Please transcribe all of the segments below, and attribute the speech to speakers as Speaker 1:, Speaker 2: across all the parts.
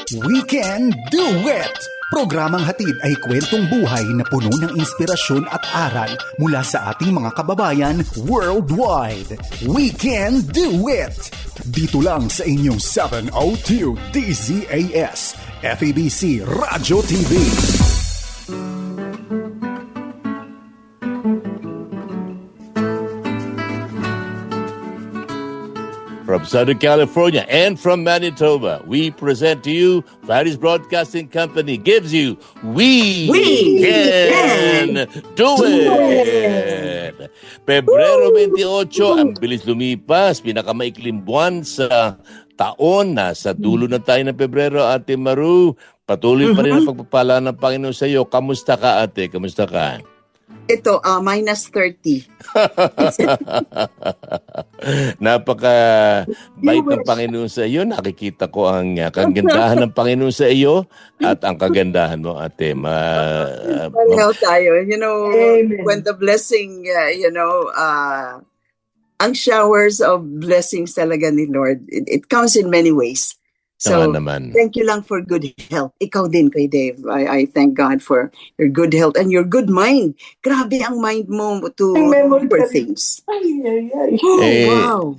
Speaker 1: We Can Do It! Programang hatid ay kwentong buhay na puno ng inspirasyon at aral mula sa ating mga kababayan worldwide. We Can Do It! Dito lang sa inyong 702 DZAS, FEBC Radio TV.
Speaker 2: From Southern California and from Manitoba, we present to you Paris Broadcasting Company gives you We Can Do It! Pebrero 28, ang bilis lumipas, pinakamaikling buwan sa taon. Nasa dulo na tayo ng Pebrero, Ate Maru. Patuloy pa rin ang pagpapala ng Panginoon sa iyo. Kamusta ka, Ate? Kamusta ka?
Speaker 3: Ito, minus 30.
Speaker 2: Napaka-bait ng Panginoon sa iyo. Nakikita ko ang kagandahan ng Panginoon sa iyo at ang kagandahan mo, Ate.
Speaker 3: Pareho tayo. You know, Amen. When the blessing, ang showers of blessings talaga ni Lord, it comes in many ways. So, thank you lang for good health. Ikaw din, kay Dave. I thank God for your good health and your good mind. Grabe ang mind mo to remember things.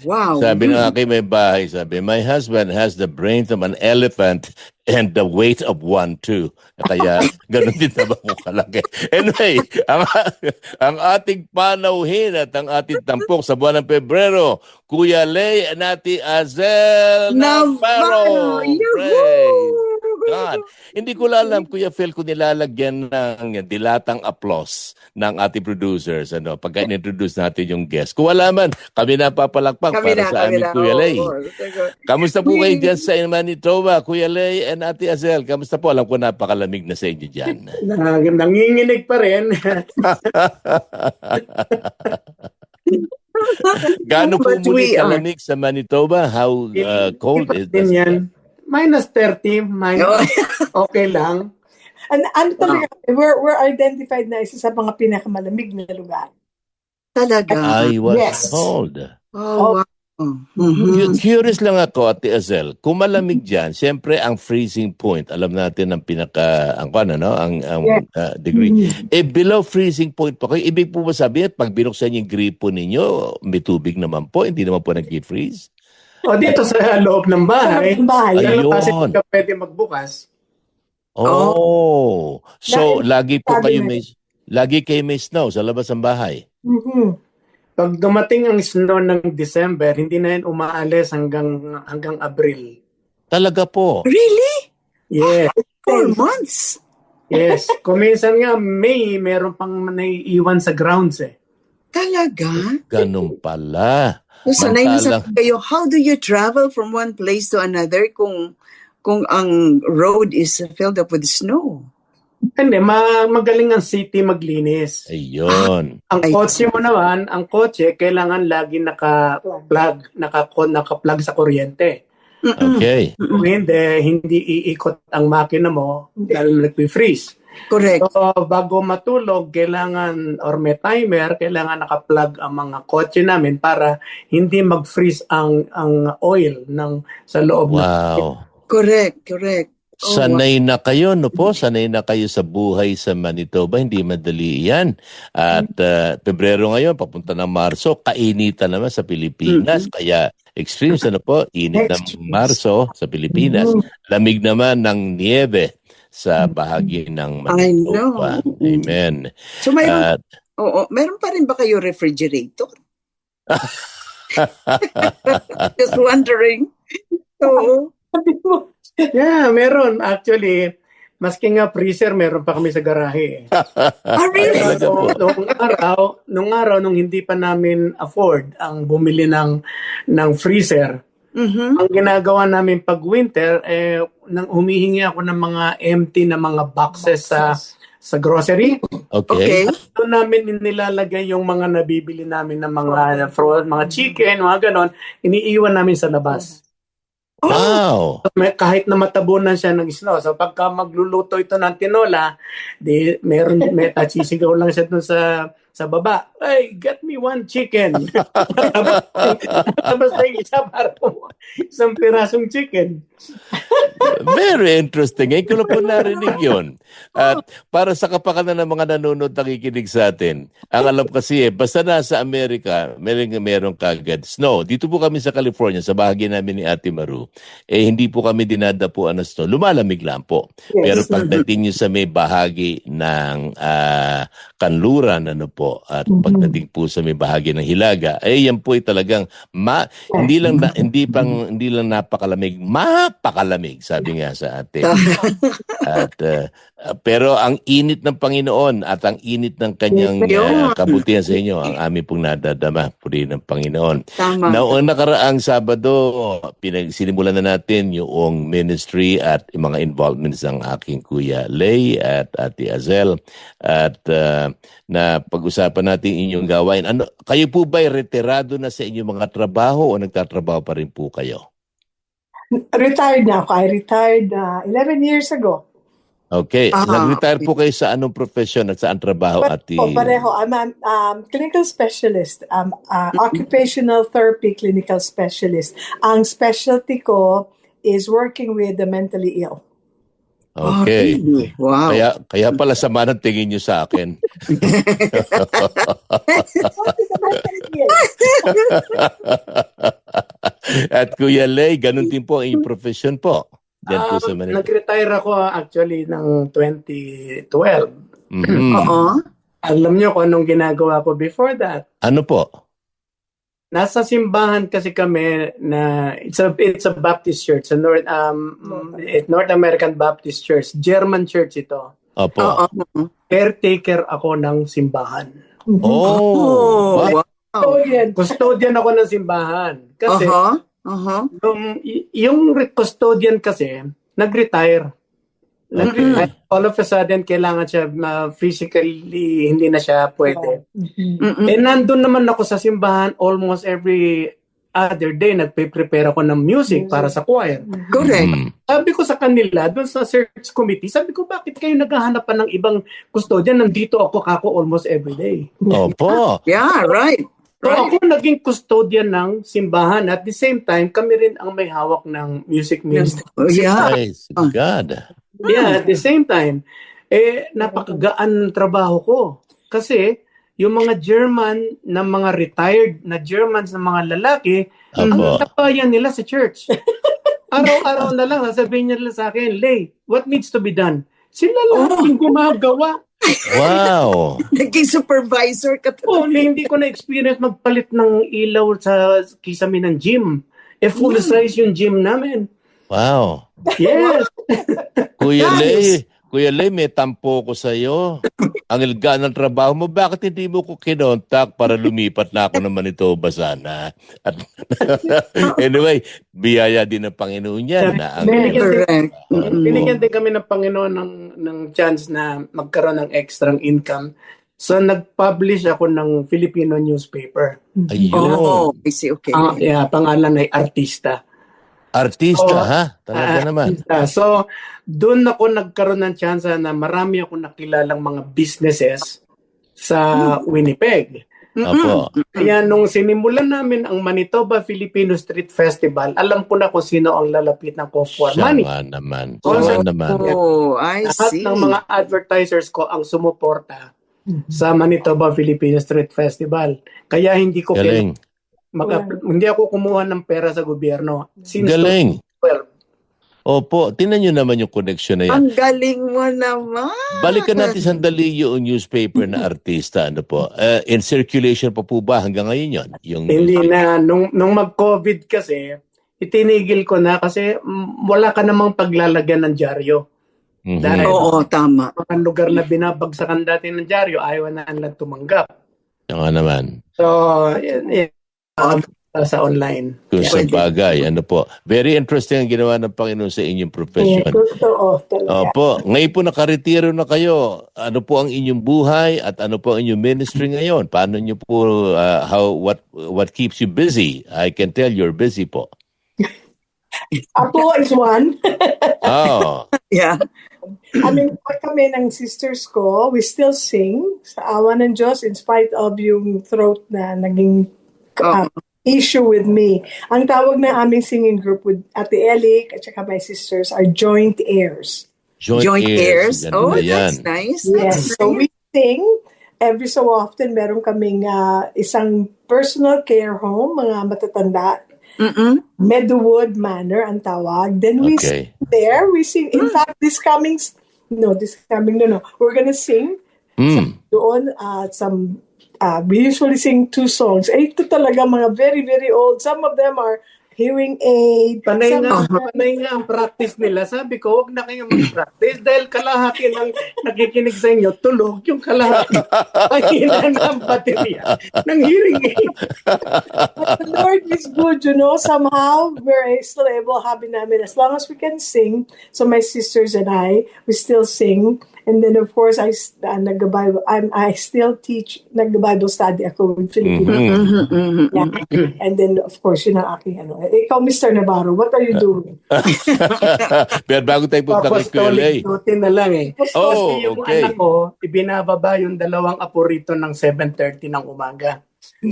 Speaker 3: Wow.
Speaker 2: Sabi ng aking may bahay, my husband has the brain of an elephant and the weight of one too. Kaya ganun din na ba mo kalaki? Anyway, ang ating panauhin at ang ating tampok sa buwan ng Pebrero, Kuya Lay and Ate Azel Navarro. Praise God. Hindi ko alam, Kuya Phil, kung nilalagyan ng dilatang applause ng ating producers pagka in-introduce natin yung guest. Kung wala man, kami napapalakpak para sa aming Kuya Lay. Kamusta po kayo dyan sa Manitoba, Kuya Lay and Ate Azel? Kamusta po? Alam ko napakalamig na sa inyo dyan.
Speaker 4: Nanginginig pa rin.
Speaker 2: Gaano po muli kalamig sa Manitoba? How cold is it?
Speaker 4: Minus 30, okay lang.
Speaker 5: Ano talaga, we're identified na isa sa mga pinakamalamig na lugar.
Speaker 3: Talaga?
Speaker 2: I was told.
Speaker 3: Oh, wow.
Speaker 2: Curious lang ako, Ate Azel, kung malamig dyan, siyempre ang freezing point, alam natin ang degree. Below freezing point po kayo, ibig po ba sabihin, pag binuksan yung gripo ninyo, may tubig naman po, hindi naman po nag-freeze?
Speaker 4: Dito sa loob ng bahay.
Speaker 2: Ayun.
Speaker 4: Kasi ka pwede magbukas.
Speaker 2: So lagi kayo may snow sa labas ng bahay.
Speaker 4: Pag dumating ang snow ng December, hindi na yan umaalis hanggang Abril.
Speaker 2: Talaga po?
Speaker 3: Really?
Speaker 4: Yes.
Speaker 3: 4 months?
Speaker 4: Yes. Kuminsan nga, May, meron pang naiiwan sa grounds
Speaker 3: Talaga?
Speaker 2: Ganun pala.
Speaker 3: So, sanay na sa kayo, how do you travel from one place to another kung ang road is filled up with snow?
Speaker 4: Hindi, magaling ang city maglinis.
Speaker 2: Ayun.
Speaker 4: Ang kotse mo naman, kailangan lagi naka-plug sa kuryente.
Speaker 2: Okay.
Speaker 4: Hindi iikot ang makina mo dahil nag-freeze.
Speaker 3: Correct.
Speaker 4: So, bago matulog, may timer, kailangan naka-plug ang mga kotse namin para hindi mag-freeze ang oil sa loob.
Speaker 2: Wow.
Speaker 3: Correct.
Speaker 2: Sanay na kayo, Sanay na kayo sa buhay sa Manitoba. Hindi madali yan. At Pebrero ngayon, papunta ng Marso, kainitan naman sa Pilipinas. Kaya extreme init ng Marso sa Pilipinas. Lamig naman ng niebe sa bahagi ng Manitoba. Amen.
Speaker 3: So meron pa rin ba kayo refrigerator? Just wondering. Oo.
Speaker 4: Yeah, meron. Actually, maski nga freezer, meron pa kami sa garahe.
Speaker 3: Really?
Speaker 4: Nung araw, nung hindi pa namin afford ang bumili ng freezer, ang ginagawa namin pag winter, nang humihingi ako ng mga empty na mga boxes sa grocery.
Speaker 2: Okay.
Speaker 4: At doon namin nilalagay yung mga nabibili namin ng mga chicken, mga ganon, iniiwan namin sa labas.
Speaker 2: Wow.
Speaker 4: Kahit na matabunan siya ng snow. So pagka magluluto ito ng tinola, may sisigaw lang siya dun sa baba. Hey, get me one chicken. Tapos na isa para isang pirasong chicken.
Speaker 2: Very interesting. Ngayon ko lang po narinig yun. At para sa kapakanan ng mga nanonood nakikinig sa atin, ang alam kasi basta nasa Amerika, merong kagad snow. Dito po kami sa California, sa bahagi namin ni Ate Maru, hindi po kami dinadapuan ng snow. Lumalamig lang po.
Speaker 5: Yes.
Speaker 2: Pero pagdating nyo sa may bahagi ng kanluran, at pagdating po sa may bahagi ng Hilaga, yan po ay talagang hindi lang napakalamig, mapakalamig, sabi nga sa atin. At pero ang init ng Panginoon at ang init ng kanyang kabutihan sa inyo, ang aming pong nadadama po rin ng Panginoon.
Speaker 3: Tama.
Speaker 2: Noong nakaraang Sabado, sinimulan na natin yung ministry at yung mga involvements ng aking Kuya Lay at Ate Azel. At na pag-usapan natin inyong gawain. Kayo po ba'y retirado na sa inyong mga trabaho o nagtatrabaho pa rin po kayo?
Speaker 5: Retired na ako. I retired 11 years ago.
Speaker 2: Okay. Nag-retire po kayo sa anong profession at saan trabaho?
Speaker 5: Pareho. I'm a clinical specialist. Occupational therapy clinical specialist. Ang specialty ko is working with the mentally ill.
Speaker 2: Okay.
Speaker 3: Really? Wow.
Speaker 2: Kaya pala sama ng tingin nyo sa akin. At Kuya Lay, ganun din po ang inyong profession po.
Speaker 4: Nag-retire ako actually ng 2012.
Speaker 2: Mm-hmm.
Speaker 4: Alam niyo kung anong ginagawa ko before that?
Speaker 2: Ano po?
Speaker 4: Nasa simbahan kasi kami na it's a Baptist church, North American Baptist Church, German church ito.
Speaker 2: Opo.
Speaker 4: Caretaker ako ng simbahan.
Speaker 2: Wow.
Speaker 4: Custodian ako ng simbahan. Kasi yung custodian kasi nag-retire. All of a sudden, kailangan siya physically, hindi na siya pwede. Nandun naman ako sa simbahan almost every other day. Nagpe-prepare ako ng music para sa choir.
Speaker 3: Correct.
Speaker 4: Sabi ko sa kanila, doon sa search committee, sabi ko, bakit kayo naghahanap pa ng ibang custodian? Nandito ako almost every day.
Speaker 2: Opo.
Speaker 3: Yeah, right.
Speaker 4: So ako naging custodian ng simbahan. At the same time, kami rin ang may hawak ng music ministry.
Speaker 3: Yeah.
Speaker 2: Praise God.
Speaker 4: Yeah, at the same time, napakagaan ng trabaho ko. Kasi yung mga German na mga retired na Germans na mga lalaki, ang tapayan nila sa church. Araw-araw na lang, sasabihin nila sa akin, Lay, what needs to be done? Sila lang yung gumagawa.
Speaker 2: Wow.
Speaker 3: Naging supervisor ka
Speaker 4: hindi ko na-experience magpalit ng ilaw sa kisame ng gym. Full size yung gym namin.
Speaker 2: Wow.
Speaker 4: Yes.
Speaker 2: Kuya Lay, may tampo ko sa iyo. Ang ilga ng trabaho mo, bakit hindi mo ko kinontak para lumipat na ako naman ito basana? Anyway, biyaya din ng Panginoon yan.
Speaker 4: Binigyan din kami ng Panginoon ng chance na magkaroon ng extra income. So, nag-publish ako ng Filipino newspaper.
Speaker 2: Ayun.
Speaker 3: Okay.
Speaker 4: Pangalan ay Artista.
Speaker 2: Artista, Talaga naman.
Speaker 4: So, doon ako nagkaroon ng chance na marami ako nakilalang mga businesses sa Winnipeg.
Speaker 2: Opo.
Speaker 4: Kaya nung sinimulan namin ang Manitoba Filipino Street Festival, alam ko na kung sino ang lalapit ng for money.
Speaker 2: Siya naman.
Speaker 3: I see.
Speaker 4: Lahat ng mga advertisers ko ang sumuporta sa Manitoba Filipino Street Festival. Kaya hindi ko hindi ako kumuha ng pera sa gobyerno.
Speaker 2: Galing. Opo, tingnan nyo naman yung connection na yan.
Speaker 3: Ang galing mo naman.
Speaker 2: Balikan natin sandali yung newspaper na Artista. In circulation pa po ba hanggang ngayon yun?
Speaker 4: Hindi na. Nung mag-COVID kasi, itinigil ko na kasi wala ka namang paglalagyan ng dyaryo. Dahil
Speaker 3: tama.
Speaker 4: Ang lugar na binabagsakan dati ng dyaryo, ayaw na lang tumanggap.
Speaker 2: Yung naman.
Speaker 4: So, sa online.
Speaker 2: Kung sa bagay, very interesting ang ginawa ng Panginoon sa inyong profession. Opo, ngayon po nakaretiro na kayo. Ano po ang inyong buhay at ano po ang inyong ministry ngayon? Paano niyo po, what keeps you busy? I can tell you're busy po.
Speaker 5: Ako is one.
Speaker 3: Yeah.
Speaker 5: Kami ng sisters ko, we still sing sa awa ng Diyos in spite of yung throat na naging issue with me. Ang tawag na aming singing group with Ate Elik at saka my sisters are joint heirs.
Speaker 3: Joint heirs.
Speaker 2: Ganun
Speaker 3: Oh,
Speaker 2: ba yan?
Speaker 3: that's nice.
Speaker 5: Yes. So we sing every so often. Meron kaming isang personal care home, mga matatanda. Meadowood Manor ang tawag. Then we sing there. We sing. In fact, we're gonna sing doon we usually sing 2 songs. Ito talaga mga very, very old. Some of them are hearing aid.
Speaker 4: Panay nga ang practice nila. Sabi ko, huwag na kayong mag-practice dahil kalahati ng nakikinig sa inyo, tulog yung kalahati. Pahilan ng baterya ng hearing aid.
Speaker 5: But the Lord is good, Somehow, we're still able, habi namin, as long as we can sing. So my sisters and I, we still sing. And then, of course, I still teach, nag-Bible study ako with Filipino. Yeah. And then, of course, yun ang aking Ikaw, Mr. Navarro, what are you doing?
Speaker 2: Pero bago tayo punta kay QLA.
Speaker 4: Apostolic na lang eh.
Speaker 2: Oh,
Speaker 4: yung
Speaker 2: okay.
Speaker 4: anak ko, ibinababa yung 2 apo rito ng 7:30 ng umaga.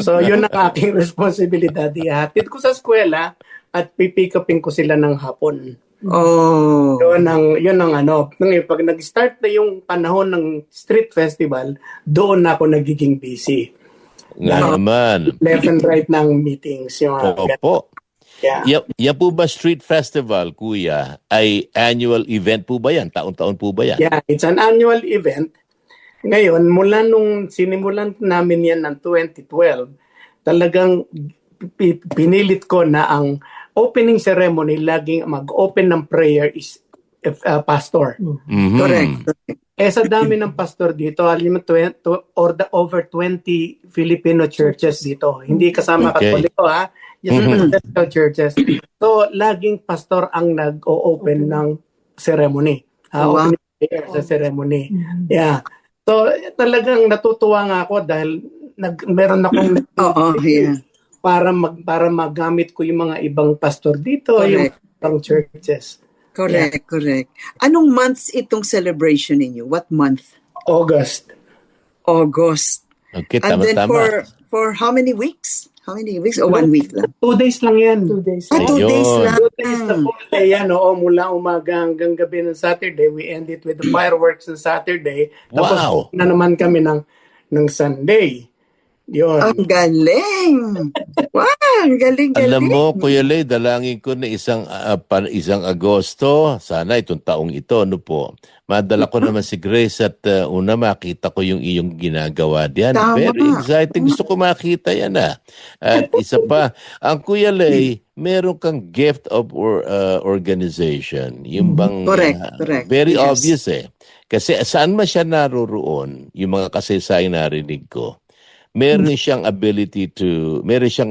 Speaker 4: So, yun ang aking responsibilidad. Ihatid ko sa eskwela at pipick upin ko sila ng hapon.
Speaker 3: Oh.
Speaker 4: Yun ang pag nag-start na yung panahon ng street festival, doon ako nagiging busy.
Speaker 2: Nga naman.
Speaker 4: Left and right ng meetings.
Speaker 2: Opo.
Speaker 4: Yeah.
Speaker 2: Yan po ba street festival, kuya, ay annual event po ba yan? Taon-taon po ba yan?
Speaker 4: Yeah, it's an annual event. Ngayon, mula nung sinimulan namin yan ng 2012, talagang pinilit ko na ang opening ceremony, laging mag-open ng prayer is pastor.
Speaker 3: Correct.
Speaker 4: Sa dami ng pastor dito, over 20 Filipino churches dito. Hindi kasama Katoliko Yes, Pentecostal churches. So, laging pastor ang nag-o-open ng ceremony. Opening prayer sa ceremony. Yeah. So, talagang natutuwa nga ako dahil meron akong para magamit ko yung mga ibang pastor dito, yung ibang churches.
Speaker 3: Correct. Anong months itong celebration ninyo? What month?
Speaker 4: August.
Speaker 2: Okay,
Speaker 3: and then
Speaker 2: tama.
Speaker 3: for how many weeks? How many weeks? O 1 week lang?
Speaker 4: 2 days lang yan.
Speaker 5: 2 days.
Speaker 3: 2 days lang.
Speaker 4: 2 days na full day yan. Mula umaga hanggang gabi ng Saturday. We end it with the fireworks on Saturday. Tapos na naman kami ng Sunday. Yun.
Speaker 3: Ang galing! Wow! Ang galing.
Speaker 2: Alam mo, Kuya Lay, dalangin ko na isang Agosto, sana itong taong ito, madala ko naman si Grace at makita ko yung iyong ginagawa diyan. Very exciting. Gusto ko makita yan At isa pa, ang Kuya Lay, meron kang gift of organization. Yung bang
Speaker 3: correct.
Speaker 2: Very obvious Kasi saan man siya naroroon, yung mga kasaysayang narinig ko, meron siyang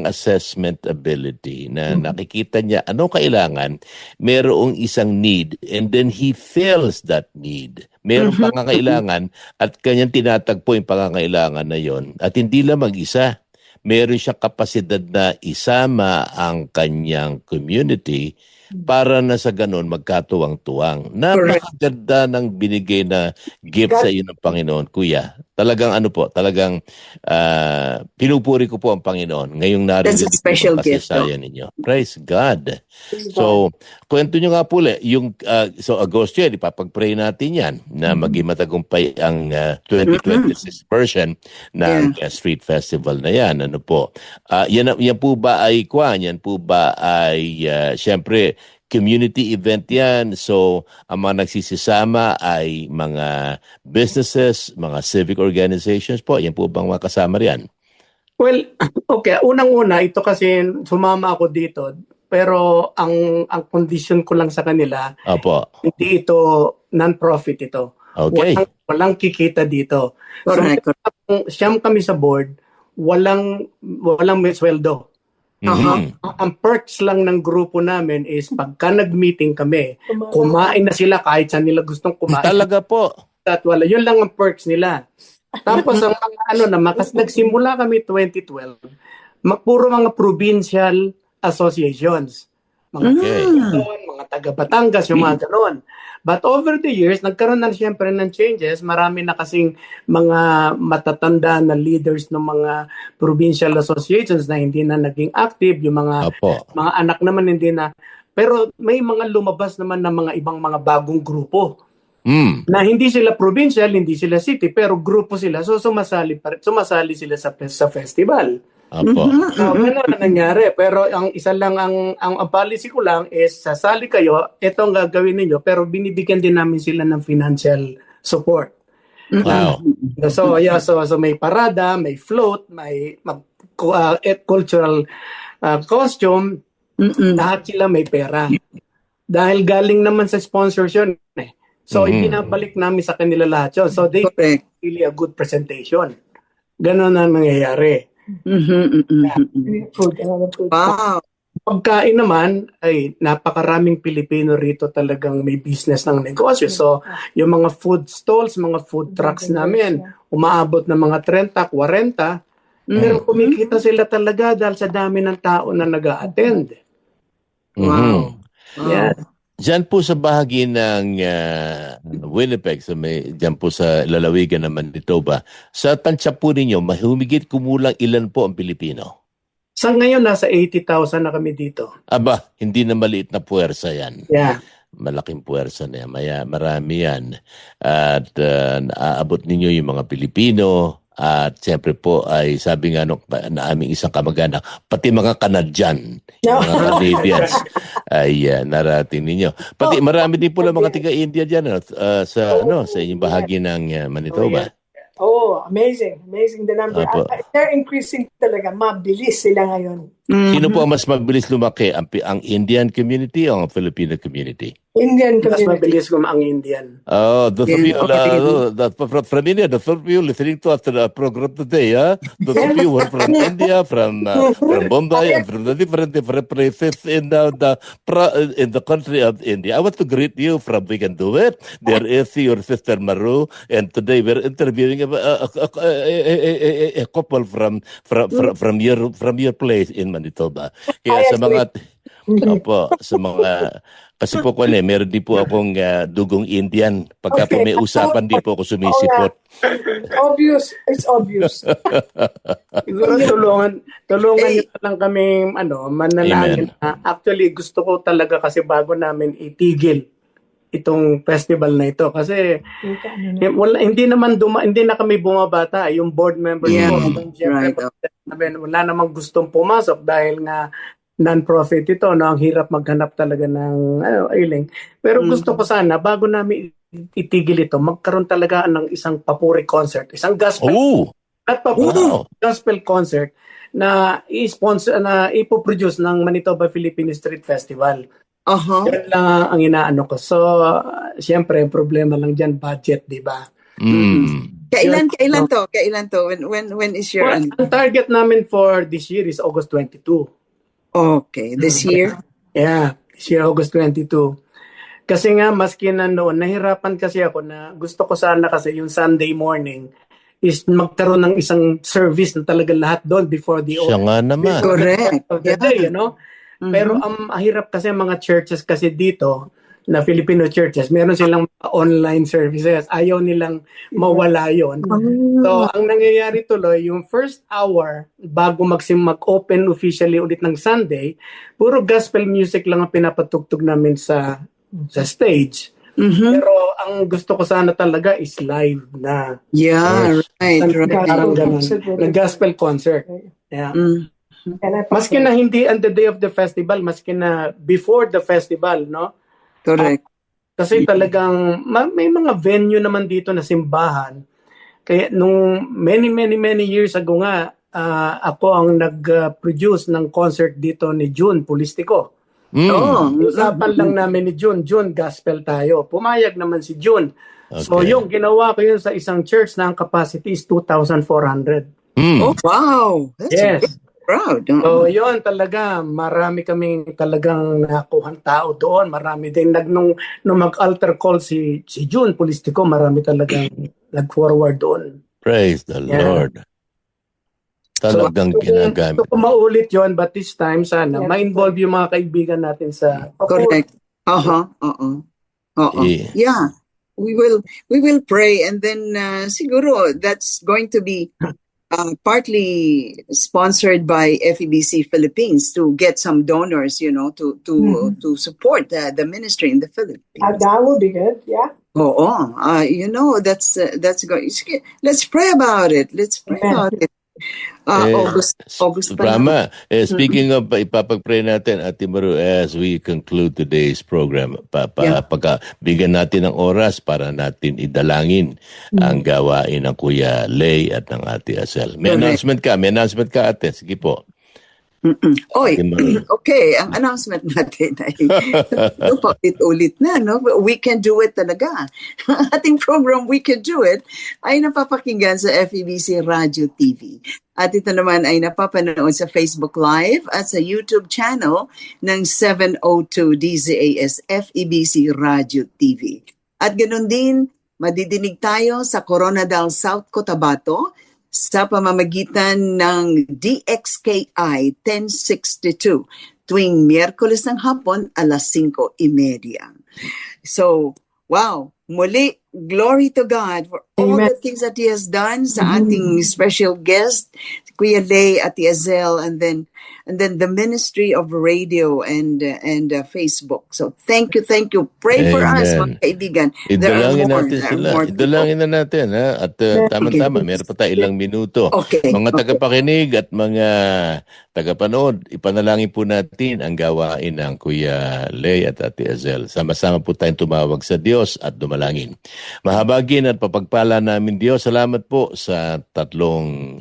Speaker 2: assessment ability na nakikita niya ano kailangan, merong isang need, and then he fills that need. Meron pangangailangan at kanyang tinatagpo yung pangangailangan na yon. At hindi lang mag-isa, meron siyang kapasidad na isama ang kanyang community para na sa ganon magkatuwang-tuwang. Napakaganda ng binigay na gift sa iyo ng Panginoon, Kuya. Talagang talagang pinupuri ko po ang Panginoon. Ngayong narinig ko ang kasaysayan ninyo. Praise God. So, kwento nyo nga po yung Agosto yan, ipapag-pray natin yan na maging matagumpay ang 2026 version ng Street Festival na yan. Yan po ba ay siyempre, community event yan. So, ang mga nagsisisama ay mga businesses, mga civic organizations po. Yan po bang mga kasama riyan?
Speaker 4: Well, okay. Unang-una, ito kasi sumama ako dito. Pero ang condition ko lang sa kanila, hindi ito non-profit ito.
Speaker 2: Okay.
Speaker 4: Walang kikita dito.
Speaker 3: Correct.
Speaker 4: So, siyam kami sa board, walang may sweldo. Ang perks lang ng grupo namin is pagka nag-meeting kami, kumain na sila kahit saan nila gustong kumain.
Speaker 2: Talaga po.
Speaker 4: At yun lang ang perks nila. Tapos ang kasi nagsimula kami 2012, puro mga provincial associations. Mga taga Batangas, yung mga ganon. But over the years, nagkaroon na siyempre ng changes. Marami na kasing mga matatanda na leaders ng mga provincial associations na hindi na naging active, yung mga anak naman hindi na. Pero may mga lumabas naman na mga ibang mga bagong grupo. Na hindi sila provincial, hindi sila city, pero grupo sila. So sumasali sila sa festival. So, ganun ang nangyari. Pero ang isa lang, ang policy ko lang is sasali kayo, ito ang gagawin ninyo, pero binibigyan din namin sila ng financial support.
Speaker 2: Wow.
Speaker 4: So may parada, may float, may cultural costume, lahat sila may pera. Dahil galing naman sa sponsors yun eh. So, ibinabalik namin sa kanila lahat yun. So, they really a good presentation. Ganon ang nangyayari.
Speaker 3: Wow.
Speaker 4: Pagkain naman, ay napakaraming Pilipino rito talagang may business ng negosyo. So, yung mga food stalls, mga food trucks namin, umaabot ng mga 30, 40, pero kumikita sila talaga dahil sa dami ng tao na nag-a-attend.
Speaker 3: Wow.
Speaker 4: Yeah.
Speaker 2: Diyan po sa bahagi ng Winnipeg, diyan po sa lalawigan ng Manitoba, sa tansya po ninyo, humigit kumulang ilan po ang Pilipino?
Speaker 4: Sa ngayon, nasa 80,000 na kami dito.
Speaker 2: Aba, hindi na maliit na puwersa yan.
Speaker 4: Yeah.
Speaker 2: Malaking puwersa na yan. Marami yan. At naaabot ninyo yung mga Pilipino. At siyempre po ay sabi nga na aming isang kamag-anak, pati mga Canadian, mga Canadians ay narating ninyo. Pati marami din po lang mga taga-India dyan sa inyong bahagi ng Manitoba.
Speaker 5: Oh, amazing. Amazing the number. They're increasing talaga. Mabilis sila ngayon.
Speaker 2: Sino po ang mas mabilis lumaki? Ang Indian community o ang Filipino community?
Speaker 5: Indian
Speaker 4: Mas
Speaker 5: community.
Speaker 4: mabilis ang Indian.
Speaker 2: Oh, from India, the three of you listening to us the program today, the three of you were from India, from Bombay, and from the different places in the country of India. I want to greet you from We Can Do It. There is your sister Maru, and today we're interviewing a couple from your place in Manitoba. Kaya sa mga kasi po meron din po akong dugong Indian. Pagka po may usapan, di po ako sumisipot.
Speaker 5: Obvious. It's obvious.
Speaker 4: Siguro tulungan niyo lang kami manalangin. Actually, gusto ko talaga kasi bago namin itigil itong festival na ito kasi hindi na kami bumabata, yung board members wala namang gustong pumasok dahil nga non-profit ito, ang hirap maghanap talaga ng ailing. Pero gusto ko sana bago namin itigil ito, magkaroon talaga ng isang papuri concert, isang gospel gospel concert na i-sponsor, na ipoproduce ng Manitoba Philippine Street Festival. Yan lang ang inaano ko. So, siyempre, problema lang dyan, budget, di ba?
Speaker 3: Kailan to? When is your...
Speaker 4: Ang target namin for this year is August 22.
Speaker 3: Okay, this year?
Speaker 4: Yeah, this year, August 22. Kasi nga, maski na noon, nahirapan kasi ako na gusto ko sana kasi yung Sunday morning is magkaroon ng isang service na talaga lahat doon before the
Speaker 2: Siya nga naman.
Speaker 3: Correct.
Speaker 4: Of the day, Pero ang hirap kasi mga churches kasi dito, na Filipino churches, meron silang online services. Ayaw nilang mawala yon. So, ang nangyayari tuloy, yung first hour, bago mag-open officially ulit ng Sunday, puro gospel music lang ang pinapatugtog namin sa stage. Pero ang gusto ko sana talaga is live na.
Speaker 3: Yeah, right.
Speaker 4: Parang ganun. Na gospel concert. Yeah. Maski na hindi on the day of the festival, maski na before the festival, no?
Speaker 3: Correct.
Speaker 4: Kasi talagang may mga venue naman dito na simbahan. Kaya nung many years ago nga, ako ang nag-produce ng concert dito ni June Pulistico. Usapan lang namin ni June, gospel tayo. Pumayag naman si June. Okay. So yung ginawa ko yun sa isang church na ang capacity is 2,400.
Speaker 3: Oh, wow! That's proud.
Speaker 4: So, yun talaga, marami kaming talagang nakuhang tao doon. Marami din, nung mag-altar call si June Pulistico, marami talagang nag-forward doon.
Speaker 2: Praise the Lord. Talagang ginagamit.
Speaker 4: Gusto ko maulit yun, but this time, sana, ma-involve yung mga kaibigan natin sa
Speaker 3: Correct. Yeah. We will pray, and then siguro that's going to be partly sponsored by FEBC Philippines to get some donors, to support the ministry in the Philippines.
Speaker 5: That would be good. Yeah.
Speaker 3: That's going. Let's pray about it. August pa
Speaker 2: Rama, speaking of ipapag-pray natin, Ate Maru, as we conclude today's program, bigyan natin ng oras para natin idalangin ang gawain ng Kuya Lay at ng Ate Azel. May announcement ka, Ate. Sige po.
Speaker 3: Oy, okay, ang announcement natin ay paulit-ulit na, no? We can do it talaga. Ating program, We Can Do It, ay napapakinggan sa FEBC Radio TV. At ito naman ay napapanood sa Facebook Live at sa YouTube channel ng 702 DZAS FEBC Radio TV. At ganoon din, madidinig tayo sa Coronadal South Cotabato sa pamamagitan ng DXKI 1062 tuwing Miyerkules ng hapon 5:30. So, wow, muli, glory to God for all the things that He has done sa ating special guest, Kuya Lay at Azel, and then the ministry of radio and Facebook. So thank you. Pray for us, mga kaibigan.
Speaker 2: Idalangin natin sila. Idalangin na natin, ha? At tama-tama, meron pa tayo ilang minuto. Mga tagapakinig at mga tagapanood, ipanalangin po natin ang gawain ng Kuya Lay at Ate Azel. Sama-sama po tayong tumawag sa Diyos at dumalangin. Mahabagin at papagpala namin Diyos. Salamat po sa 3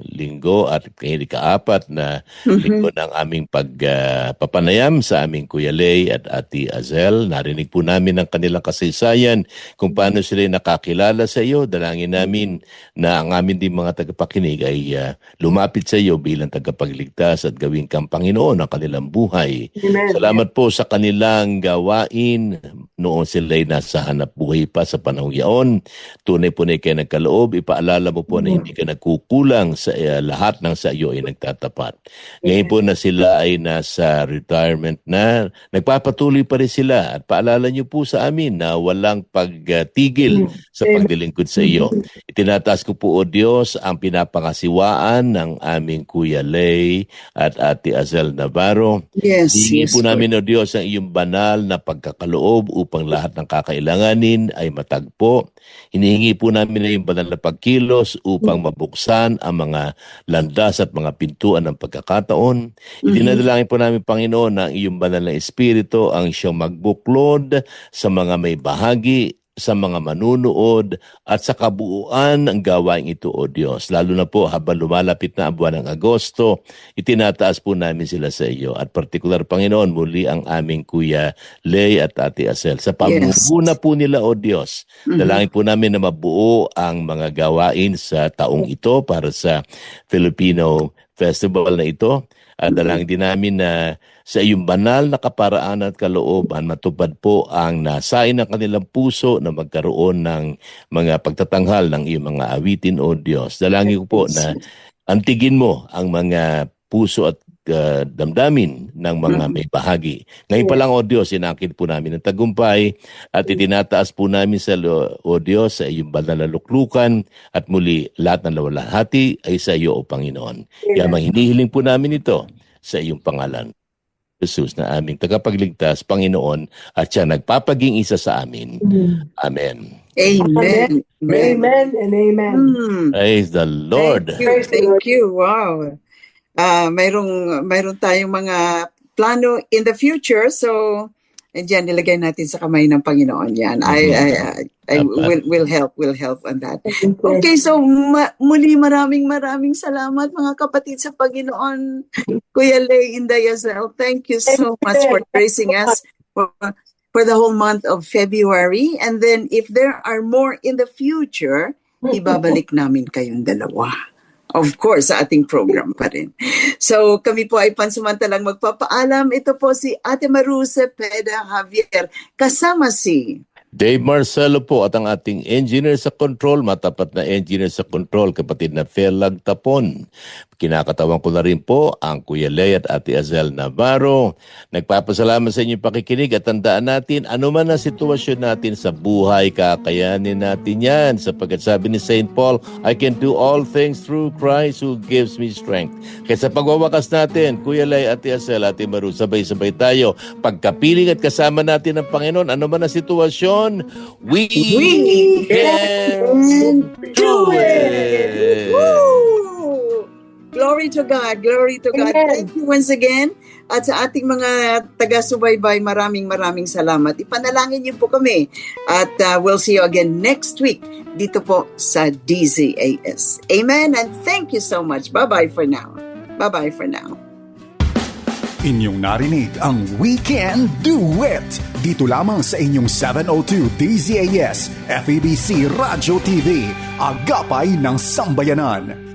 Speaker 2: linggo at ika-4 na linggo ng aming pagpapanayam sa aming Kuya Lay at Ate Azel. Narinig po namin ang kanilang kasaysayan kung paano sila nakakilala sa iyo. Dalangin namin na ang amin din mga tagapakinig ay lumapit sa iyo bilang tagapagligtas at gawin kang Panginoon ang kanilang buhay.
Speaker 5: Amen.
Speaker 2: Salamat po sa kanilang gawain noon sila ay nasa hanap buhay pa sa panahong yaon. Tunay po na kayo nagkaloob. Ipaalala mo po na hindi ka nagkukulang sa lahat ng sa iyo ay nagtatapat. Ngayon po na sila ay nasa retirement na, nagpapatuloy pa rin sila at paalala niyo po sa amin na walang pagtigil sa pagdilingkod sa iyo. Itinataas ko po, O Diyos, ang pinapangasiwaan ng aming Kuya Lay at Ate Azel Navarro. Hihingi po namin, O Diyos, ang iyong banal na pagkakaloob upang lahat ng kakailanganin ay matagpo. Hinihingi po namin na iyong banal na pagkilos upang mabuksan ang mga landas at mga pintuan ng pagkakataon. Itinadalangin po namin, Panginoon, na ang iyong banal na espiritu ang siyang magbuklod sa mga may bahagi, sa mga manunood at sa kabuuan ng gawain ito, O Diyos. Lalo na po habang lumalapit na ang buwan ng Agosto, itinataas po namin sila sa iyo. At partikular, Panginoon, muli ang aming Kuya Lay at Ate Azel. Sa pamumuna po nila, O Diyos, dalangin po namin na mabuo ang mga gawain sa taong ito para sa Filipino Festival na ito. At dalangin din namin na sa iyong banal na kaparaan at kalooban, matupad po ang nasain ng kanilang puso na magkaroon ng mga pagtatanghal ng iyong mga awitin, O Diyos. Dalangin ko po na antigin mo ang mga puso at damdamin ng mga may bahagi. Ngayon pa lang, O Diyos, inakit po namin ang tagumpay at itinataas po namin sa O Diyos sa iyong banal na luklukan at muli lahat ng lawalhati ay sa iyo, O Panginoon. Kaya hinihiling po namin ito sa iyong pangalan. Jesus na aming tagapagligtas, Panginoon, at siya nagpapaging isa sa amin. Amen.
Speaker 3: Amen.
Speaker 5: Amen and amen.
Speaker 2: Praise the Lord.
Speaker 3: Thank you. Wow. Mayroon tayong mga plano in the future, so diyan nilagay natin sa kamay ng Panginoon yan. I will help on that. Okay, so muli maraming salamat mga kapatid sa Panginoon. Kuya Lay, Inday, Azel, thank you so much for gracing us for the whole month of February. And then if there are more in the future, ibabalik namin kayong dalawa. Of course, sa ating program pa rin. So, kami po ay pansamantalang magpapaalam. Ito po si Ate Maru Cepeda Javier, kasama si
Speaker 2: Dave Marcelo po at ang ating engineer sa control, matapat na engineer sa control, kapatid na Felag Tapon. Kinakatawan ko na rin po ang Kuya Lea at Ate Azel Navarro. Nagpapasalamat sa inyong pakikinig at tandaan natin, ano man ang sitwasyon natin sa buhay, kakayanin natin yan. Sapagkat sabi ni St. Paul, I can do all things through Christ who gives me strength. Kaya sa pagwawakas natin, Kuya Lea, Ate Azel, Ate Maru, sabay-sabay tayo. Pagkapiling at kasama natin ang Panginoon, ano man ang sitwasyon, we can do it!
Speaker 3: Woo! Glory to God. Glory to God.
Speaker 5: Amen.
Speaker 3: Thank you once again. At sa ating mga taga-subaybay, maraming salamat. Ipanalangin niyo po kami. At we'll see you again next week dito po sa DZAS. Amen and thank you so much. Bye-bye for now. Bye-bye for now.
Speaker 1: Inyong narinig ang We Can Do It dito lamang sa inyong 702 DZAS FEBC Radio TV, Agapay ng Sambayanan.